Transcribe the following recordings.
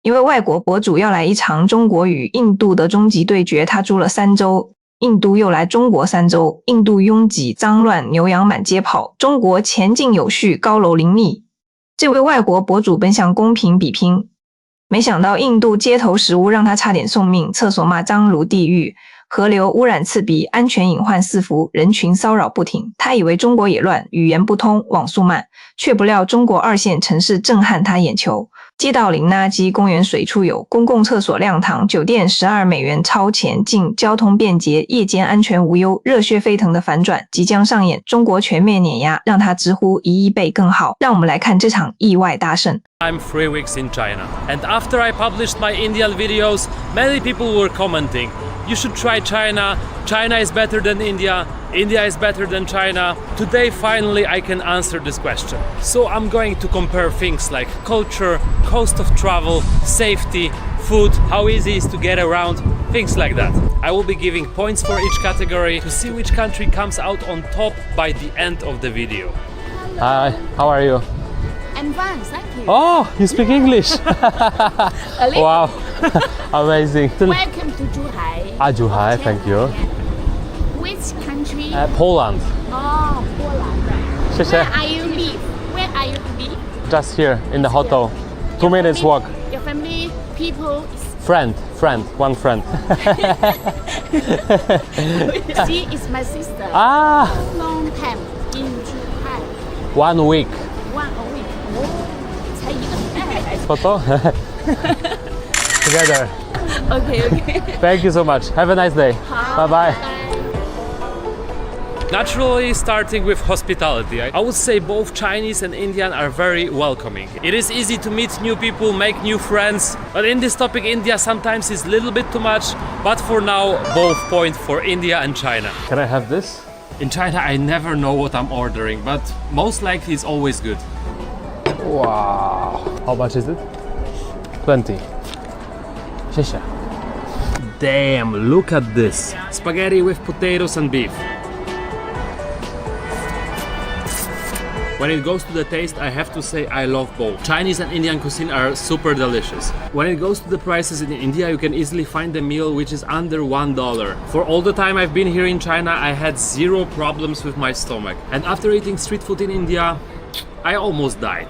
因为外国博主要来一场中国与印度的终极对决，他住了3周，印度又来中国3周，印度拥挤脏乱，牛羊满街跑，中国前进有序，高楼林立。这位外国博主奔向公平比拼，没想到印度街头食物让他差点送命，厕所骂脏如地狱，河流污染刺鼻，安全隐患四伏，人群骚扰不停。他以为中国也乱，语言不通，网速慢，却不料中国2线城市震撼他眼球。街道零垃圾，公园水出有，公共厕所亮堂，酒店12美元超前进，交通便捷，夜间安全无忧，热血沸腾的反转即将上演，中国全面碾压，让他直呼1亿倍更好。让我们来看这场意外大胜。I'm 3 weeks in China, and after I published my Indian videos, many people were commenting, you should try China, China is better than India, India is better than China. Today finally I can answer this question. So I'm going to compare things like culture, cost of travel, safety, food, how easy it is to get around, things like that. I will be giving points for each category to see which country comes out on top by the end of the video. Hi, how are you? I'm fine, thank you. Oh, you speak English? Wow, amazing. Welcome to Zhuhai. Zhuhai, thank you. Which country? Poland. Oh, Poland. 谢谢。 Where are you live? Where are you live? Just here in the hotel. 2 minutes walk. Your family, people. Friend, one friend. She is my sister. Ah, Long time in Zhuhai. 1 week. 1 week. Oh, 才1个礼拜。 Photo? Together. Okay. Thank you so much. Have a nice day. Bye bye. Naturally, starting with hospitality, I would say both Chinese and Indian are very welcoming. It is easy to meet new people, make new friends, but in this topic India sometimes is a little bit too much, but for now both point for India and China. Can I have this? In China I never know what I'm ordering, but most likely it's always good. Wow. How much is it? 20. 谢谢. Damn, look at this. Spaghetti with potatoes and beef. When it goes to the taste, I have to say I love both. Chinese and Indian cuisine are super delicious. When it goes to the prices in India, you can easily find a meal which is under $1. For all the time I've been here in China, I had 0 problems with my stomach. And after eating street food in India, I almost died.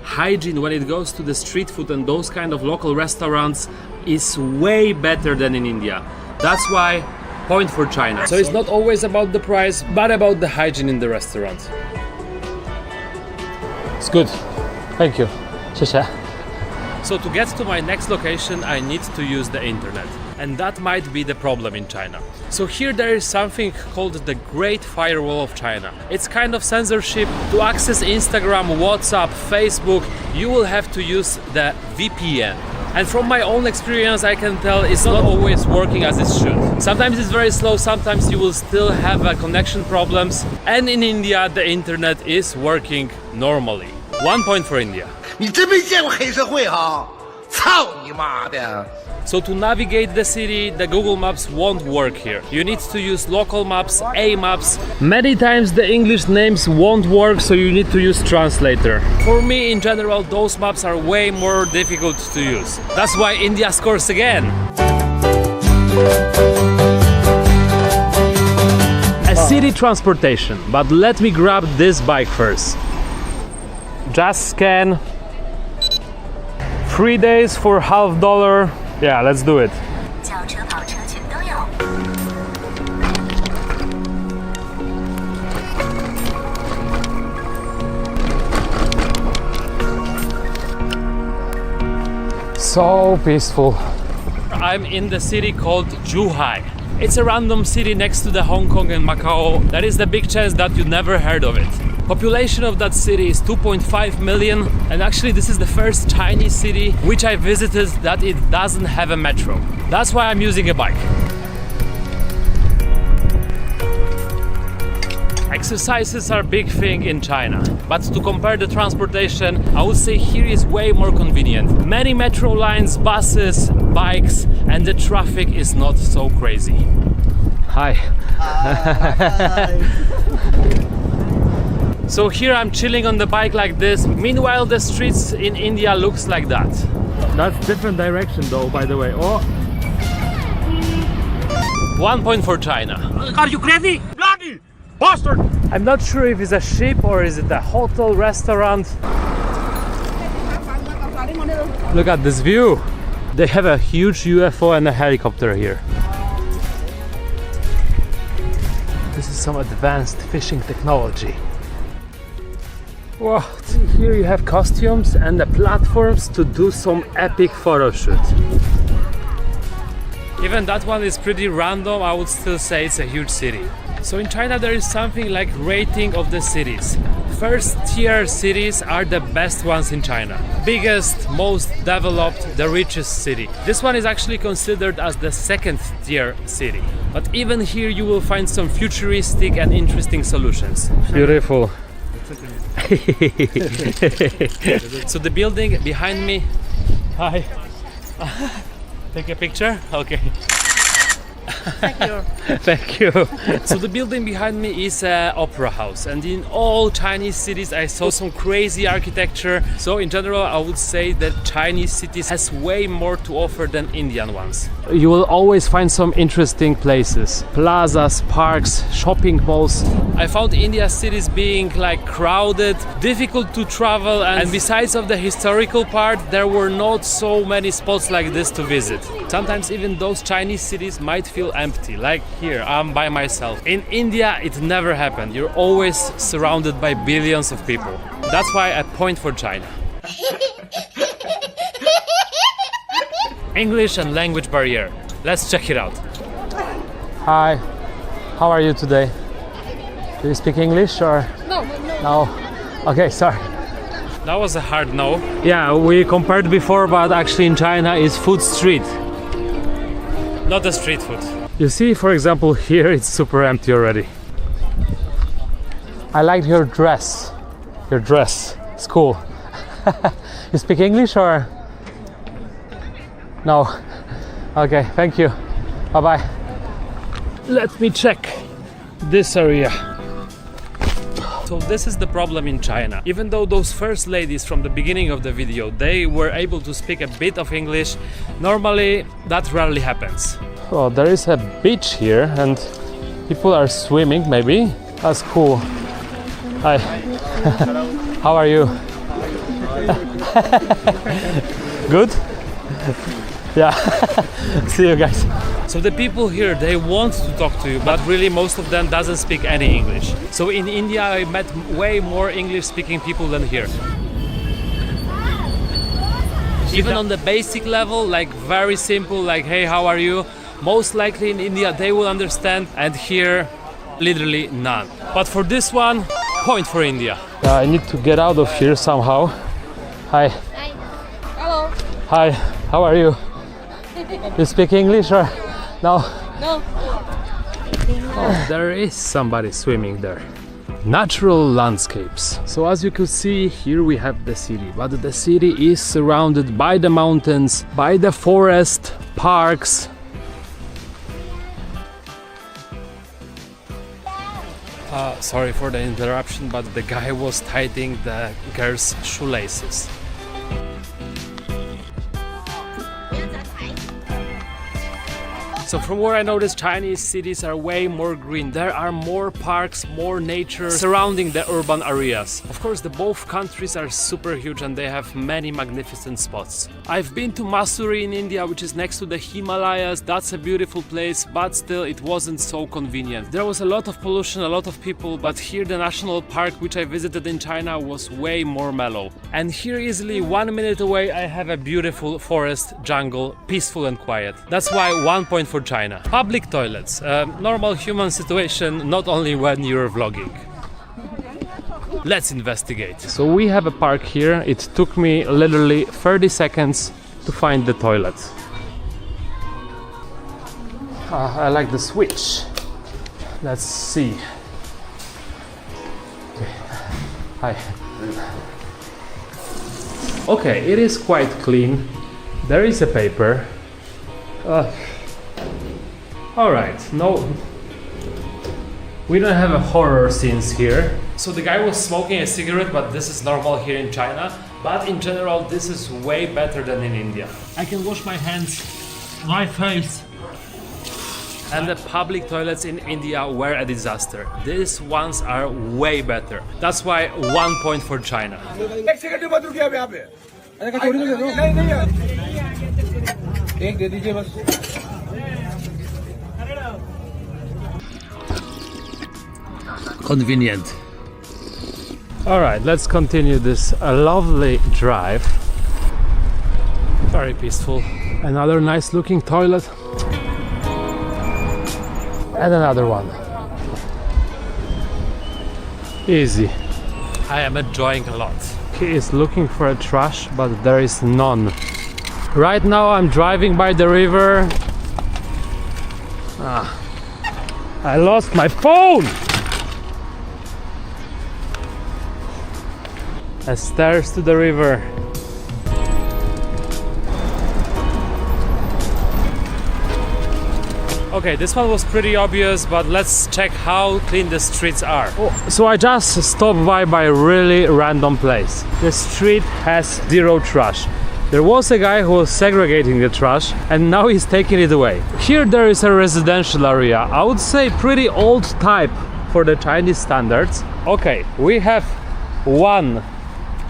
Hygiene when it goes to the street food and those kind of local restaurants is way better than in India. That's why point for China. So it's not always about the price, but about the hygiene in the restaurant. It's good. Thank you. 谢谢. So to get to my next location, I need to use the internet. And that might be the problem in China. So here there is something called the Great Firewall of China. It's kind of censorship. To access Instagram, WhatsApp, Facebook, you will have to use the VPN. And from my own experience, I can tell it's not always working as it should. Sometimes it's very slow, sometimes you will still have connection problems. And in India, the internet is working normally. 1 point for India. 你真没见过黑社会哈！操你妈的！ So to navigate the city, the Google Maps won't work here. You need to use local maps, A-maps. Many times the English names won't work, so you need to use translator. For me, in general, those maps are way more difficult to use. That's why India scores again. A city transportation, but let me grab this bike first. Just scan. 3 days for $50. Yeah, let's do it. So peaceful. I'm in the city called Zhuhai. It's a random city next to the Hong Kong and Macau. There is the big chance that you never heard of it. Population of that city is 2.5 million, and actually this is the first Chinese city which I visited that it doesn't have a metro. That's why I'm using a bike. Exercises are a big thing in China, but to compare the transportation, I would say here is way more convenient. Many metro lines, buses, bikes, and the traffic is not so crazy. Hi. So here I'm chilling on the bike like this. Meanwhile, the streets in India looks like that. That's different direction though, by the way. Oh. 1 point for China. Are you crazy? Bloody bastard! I'm not sure if it's a ship or is it a hotel, restaurant. Look at this view. They have a huge UFO and a helicopter here. This is some advanced fishing technology. Wow, here you have costumes and the platforms to do some epic photo shoot. Even that one is pretty random, I would still say it's a huge city. So in China there is something like rating of the cities. First tier cities are the best ones in China. Biggest, most developed, the richest city. This one is actually considered as the second tier city. But even here you will find some futuristic and interesting solutions. Beautiful. So the building behind me. Hi. Take a picture? Okay. Thank you. Thank you. So the building behind me is an opera house, and in all Chinese cities I saw some crazy architecture. So in general I would say that Chinese cities has way more to offer than Indian ones. You will always find some interesting places, plazas, parks, shopping malls. I found India's cities being like crowded, difficult to travel, and besides of the historical part there were not so many spots like this to visit. Sometimes even those Chinese cities might feel empty, like here I'm by myself. In India it never happened. You're always surrounded by billions of people. That's why I point for China. English and language barrier. Let's check it out. Hi, how are you today? Do you speak English or? No. Okay, sorry. That was a hard no. Yeah, we compared before, but actually in China is food street. Not a street food. You see, for example, here it's super empty already. I liked your dress. Your dress. It's cool. You speak English or? No. Okay, thank you. Bye-bye. Let me check this area. So this is the problem in China. Even though those first ladies from the beginning of the video, they were able to speak a bit of English, normally that rarely happens. Oh, there is a beach here and people are swimming, maybe. That's cool. Hi. How are you? Good? Yeah. See you guys. So the people here, they want to talk to you, but really most of them doesn't speak any English. So in India I met way more English speaking people than here. Even on the basic level, like very simple, like hey, how are you? Most likely in India they will understand, and here literally none. But for this one, point for India. I need to get out of here somehow. Hi. Hi. Hello. Hi, how are you? You speak English or no? No. Oh, there is somebody swimming there. Natural landscapes. So as you could see, here we have the city, but the city is surrounded by the mountains, by the forest, parks. Sorry for the interruption, but the guy was tightening the girl's shoelaces. So from where I noticed, Chinese cities are way more green. There are more parks, more nature surrounding the urban areas. Of course, the both countries are super huge and they have many magnificent spots. I've been to Mussoorie in India, which is next to the Himalayas. That's a beautiful place, but still it wasn't so convenient. There was a lot of pollution, a lot of people, but here the national park, which I visited in China, was way more mellow. And here easily 1 minute away, I have a beautiful forest, jungle, peaceful and quiet. That's why 1 point for China. Public toilets, a normal human situation, not only when you're vlogging. Let's investigate. So we have a park here. It took me literally 30 seconds to find the toilet. I like the switch. Let's see. Okay. Hi. Okay, it is quite clean. There is a paper. All right, no, we don't have a horror scenes here. So the guy was smoking a cigarette, but this is normal here in China. But in general, this is way better than in India. I can wash my hands, my face. And the public toilets in India were a disaster. These ones are way better. That's why 1 point for China. Convenient. All right, let's continue this lovely drive. Very peaceful. Another nice looking toilet. And another one. Easy. I am enjoying a lot. He is looking for a trash, but there is none. Right now I'm driving by the river. I lost my phone! And stairs to the river. Okay, this one was pretty obvious, but let's check how clean the streets are. So I just stopped by a really random place. The street has zero trash. There was a guy who was segregating the trash and now he's taking it away. Here there is a residential area. I would say pretty old type for the Chinese standards. Okay, we have one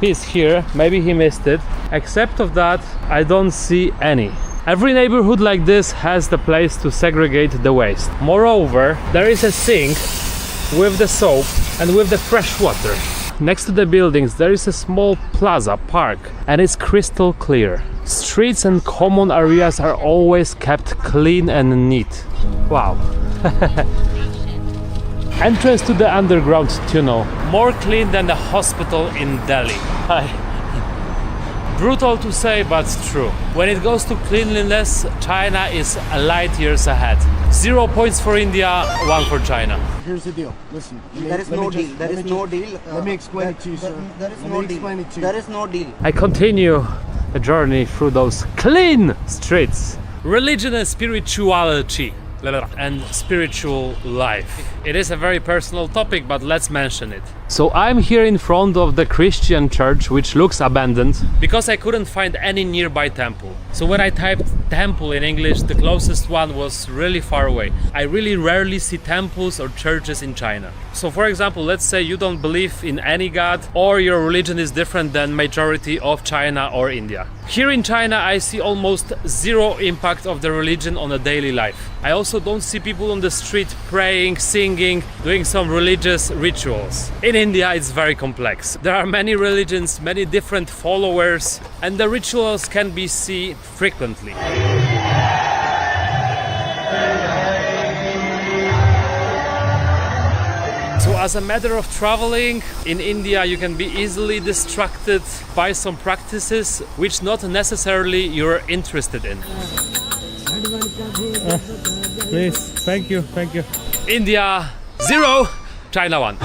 piece here, maybe he missed it. Except of that, I don't see any. Every neighborhood like this has the place to segregate the waste. Moreover, there is a sink with the soap and with the fresh water. Next to the buildings there is a small plaza park and it's crystal clear. Streets and common areas are always kept clean and neat. Wow. Entrance to the underground tunnel. More clean than the hospital in Delhi. Brutal to say, but true. When it goes to cleanliness, China is light years ahead. 0 points for India, 1 for China. Here's the deal. Listen. There is no deal. There is no deal. Let me explain it to you, sir. There is no deal. There is no deal. I continue a journey through those clean streets. Religion and spirituality. And spiritual life. It is a very personal topic, but let's mention it. So I'm here in front of the Christian church, which looks abandoned, because I couldn't find any nearby temple. So when I typed temple in English, the closest one was really far away. I really rarely see temples or churches in China. So for example, let's say you don't believe in any god, or your religion is different than majority of China or India. Here in China, I see almost zero impact of the religion on a daily life. I also don't see people on the street praying, singing, doing some religious rituals. In India, it's very complex. There are many religions, many different followers, and the rituals can be seen frequently. So as a matter of traveling, in India you can be easily distracted by some practices which not necessarily you're interested in. Please, thank you. India 0, China 1.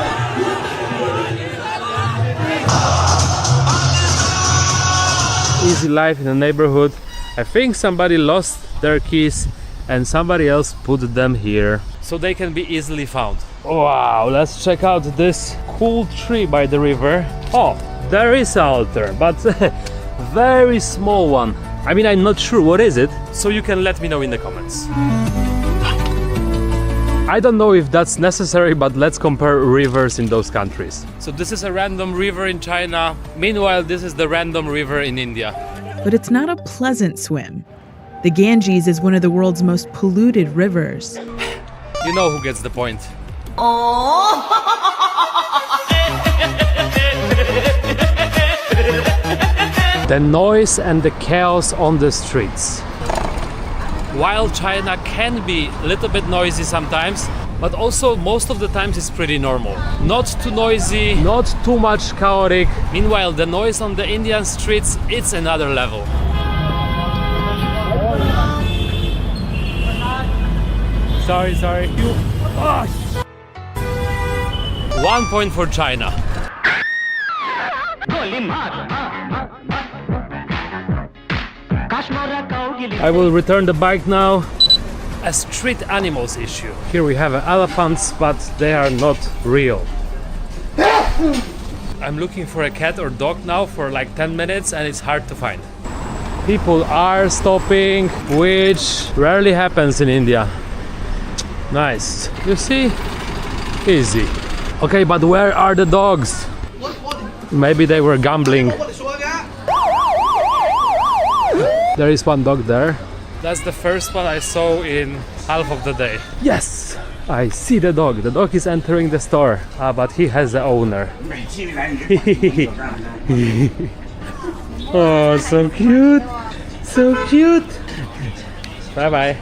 Easy life in the neighborhood. I think somebody lost their keys and somebody else put them here, so they can be easily found. Wow, let's check out this cool tree by the river. Oh, there is an altar, but very small one. I mean, I'm not sure what is it, so you can let me know in the comments. I don't know if that's necessary, but let's compare rivers in those countries. So this is a random river in China. Meanwhile, this is the random river in India. But it's not a pleasant swim. The Ganges is one of the world's most polluted rivers. You know who gets the point. The noise and the chaos on the streets. While China can be a little bit noisy sometimes, but also most of the times it's pretty normal. Not too noisy, not too much chaotic. Meanwhile, the noise on the Indian streets, it's another level. Sorry. 1 point for China. I will return the bike now. A street animals issue. Here we have elephants, but they are not real. I'm looking for a cat or dog now for like 10 minutes and it's hard to find. People are stopping, which rarely happens in India. Nice. You see? Easy. Okay, but where are the dogs? Maybe they were gambling. There is one dog there. That's the first one I saw in half of the day. Yes! I see the dog. The dog is entering the store, but he has the owner. Oh, so cute! So cute! Bye bye.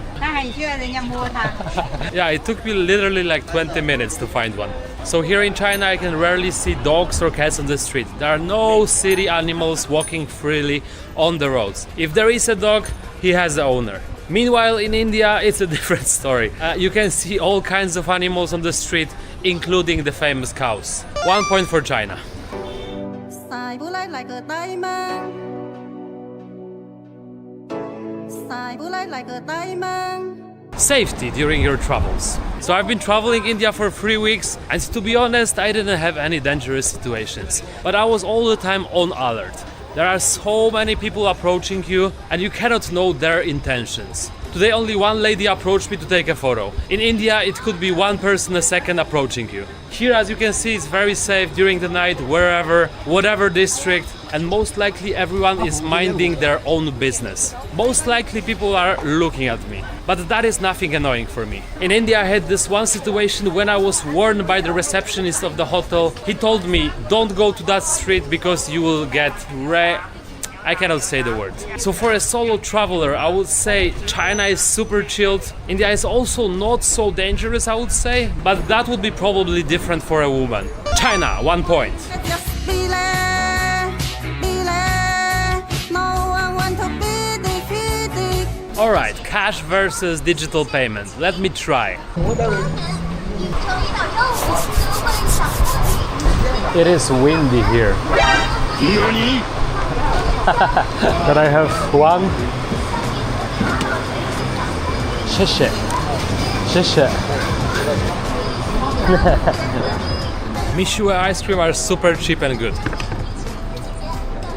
Yeah, it took me literally like 20 minutes to find one. So here in China I can rarely see dogs or cats on the street. There are no city animals walking freely on the roads. If there is a dog, he has the owner. Meanwhile, in India, it's a different story. You can see all kinds of animals on the street, including the famous cows. 1 point for China. Safety during your travels. So I've been traveling India for 3 weeks, and to be honest, I didn't have any dangerous situations. But I was all the time on alert. There are so many people approaching you and you cannot know their intentions. Today only one lady approached me to take a photo. In India it could be one person a second approaching you. Here, as you can see, it's very safe during the night, wherever, whatever district, and most likely everyone is minding their own business. Most likely people are looking at me, but that is nothing annoying for me. In India I had this one situation when I was warned by the receptionist of the hotel. He told me, don't go to that street because you will get I cannot say the word. So for a solo traveler, I would say China is super chilled. India is also not so dangerous, I would say, but that would be probably different for a woman. China, 1 point. Alright, cash versus digital payment. Let me try. It is windy here. Can I have one? Shisha. Shisha. Mishue ice cream are super cheap and good.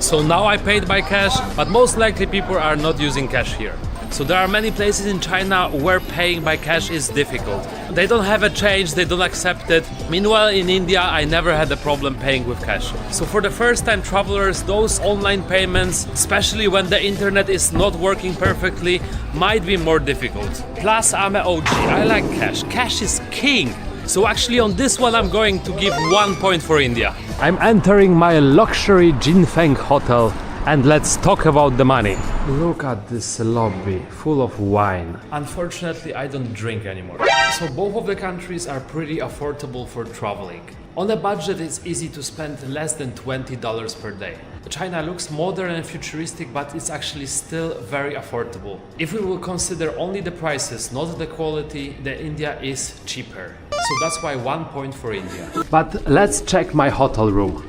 So now I paid by cash, but most likely people are not using cash here. So there are many places in China where paying by cash is difficult. They don't have a change, they don't accept it. Meanwhile, in India, I never had a problem paying with cash. So for the first time travelers, those online payments, especially when the internet is not working perfectly, might be more difficult. Plus, I'm an OG, I like cash. Cash is king. So actually on this one I'm going to give 1 point for India. I'm entering my luxury Jinfeng hotel. And let's talk about the money. Look at this lobby, full of wine. Unfortunately, I don't drink anymore. So both of the countries are pretty affordable for traveling. On a budget, it's easy to spend less than $20 per day. China looks modern and futuristic, but it's actually still very affordable. If we will consider only the prices, not the quality, then India is cheaper. So that's why 1 point for India. But let's check my hotel room.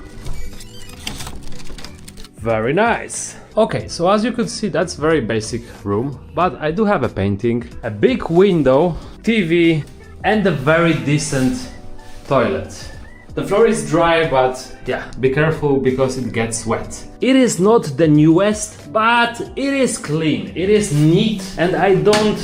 Very nice. Okay, so as you could see, that's very basic room, but I do have a painting, a big window, TV, and a very decent toilet. The floor is dry, but yeah, be careful because it gets wet. It is not the newest, but it is clean, it is neat, and I don't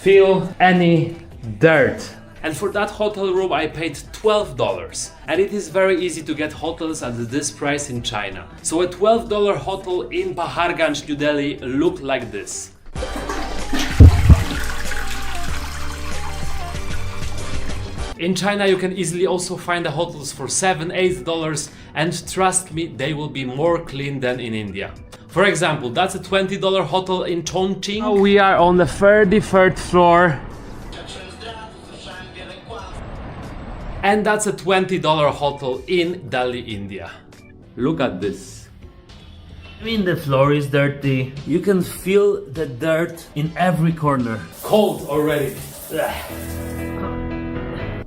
feel any dirt. And for that hotel room I paid $12. And it is very easy to get hotels at this price in China. So a $12 hotel in Paharganj, New Delhi looked like this. In China you can easily also find the hotels for $7, $8, and trust me, they will be more clean than in India. For example, that's a $20 hotel in Chongqing. Now we are on the 33rd floor. And that's a $20 hotel in Delhi, India. Look at this. I mean, the floor is dirty. You can feel the dirt in every corner. Cold already.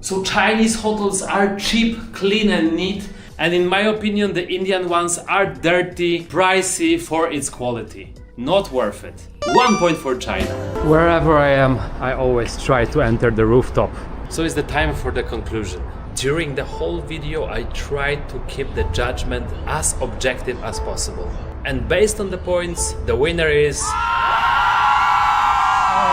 So Chinese hotels are cheap, clean and neat. And in my opinion, the Indian ones are dirty, pricey for its quality. Not worth it. 1 point for China. Wherever I am, I always try to enter the rooftop. So it's the time for the conclusion. During the whole video, I tried to keep the judgment as objective as possible. And based on the points, the winner is...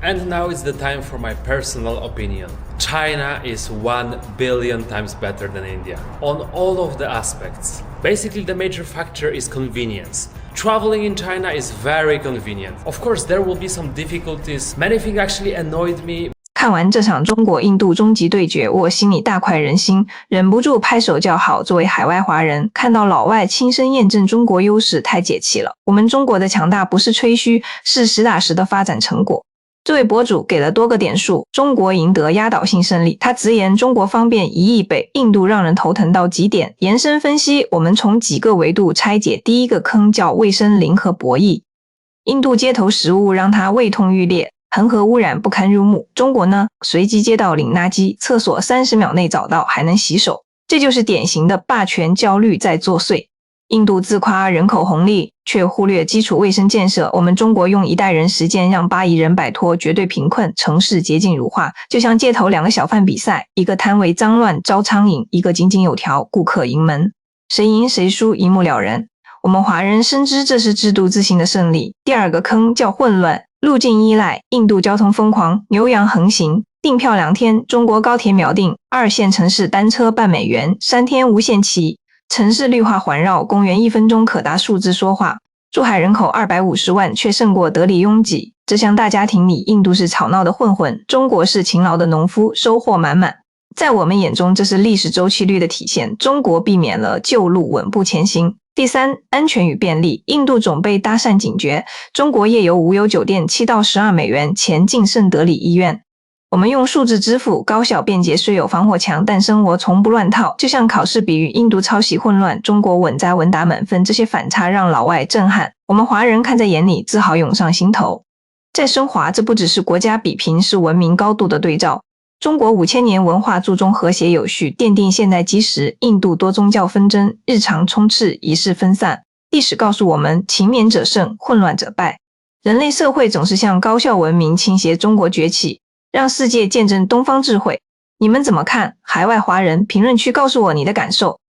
And now it's the time for my personal opinion. China is 1 billion times better than India on all of the aspects. Basically, the major factor is convenience. Traveling in China is very convenient. Of course, there will be some difficulties. Many things actually annoyed me. 看完这场中国印度终极对决，我心里大快人心，忍不住拍手叫好。作为海外华人，看到老外亲身验证中国优势，太解气了。我们中国的强大不是吹嘘，是实打实的发展成果。这位博主给了多个点数，中国赢得压倒性胜利。他直言中国方便1亿倍，印度让人头疼到极点。延伸分析，我们从几个维度拆解。第一个坑叫卫生零和博弈。印度街头食物让他胃痛欲裂，恒河污染不堪入目。中国呢，随机街道领垃圾，厕所30秒内找到，还能洗手。这就是典型的霸权焦虑在作祟。印度自夸人口红利，却忽略基础卫生建设。我们中国用1代人实践让8亿人摆脱绝对贫困，城市洁净如画。就像街头2个小贩比赛，一个摊位脏乱招苍蝇，一个井井有条，顾客盈门。谁赢谁输一目了然。我们华人深知这是制度自信的胜利。第二个坑叫混乱，路径依赖。印度交通疯狂，牛羊横行，订票2天，中国高铁秒订，2线城市单车半美元，3天无限期。城市绿化环绕，公园1分钟可达数字说话。珠海人口250万，却胜过德里拥挤。这项大家庭里，印度是吵闹的混混，中国是勤劳的农夫，收获满满。在我们眼中，这是历史周期率的体现。中国避免了旧路，稳步前行。第三，安全与便利。印度总被搭讪警觉，中国夜游无忧酒店7到12美元，前进圣德里医院。我们用数字支付，高效便捷，虽有防火墙，但生活从不乱套。就像考试比喻，印度抄袭混乱，中国稳扎稳打满分。这些反差让老外震撼，我们华人看在眼里，自豪涌上心头。再升华，这不只是国家比拼，是文明高度的对照。中国5000年文化注重和谐有序，奠定现代基石；印度多宗教纷争，日常充斥，仪式分散。历史告诉我们，勤勉者胜，混乱者败。人类社会总是向高效文明倾斜，中国崛起，让世界见证东方智慧。你们怎么看？海外华人评论区告诉我你的感受。